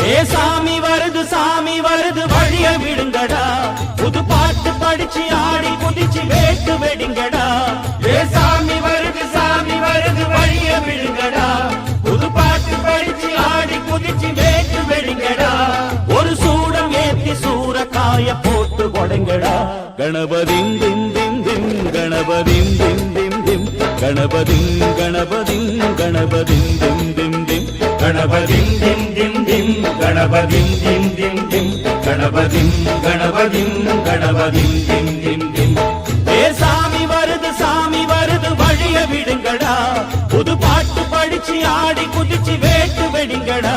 ஏ சாமி வருது வழிய விடுங்கடா புது பாட்டு படிச்சு ஆடி குதிச்சு வேட்டு வெடிங்கடா ஏ சாமி வருது வழிய விடுங்கடா புது பாட்டு படிச்சு ஆடி குதிச்சு வேட்டு வெடிங்கடா ஒரு சூடம் ஏத்தி சூறக்காய போட்டு கொடைங்கடா கணபதிம் திம் திம் திம் கணபதிம் திம் திம் திம் கணபதிம் கணபதிம் கணபதிம் திம் திம் திம் கணபதிம் திம் திம் திம் கணபதிம் திம் திம் திம் கணபதிம் கணபதிம் கணபதிம் திம் திம் திம் ஏ சாமி வருது வழிய விடுங்கடா புது பாட்டு படிச்சு ஆடி குதிச்சு வேட்டு வெடிங்கடா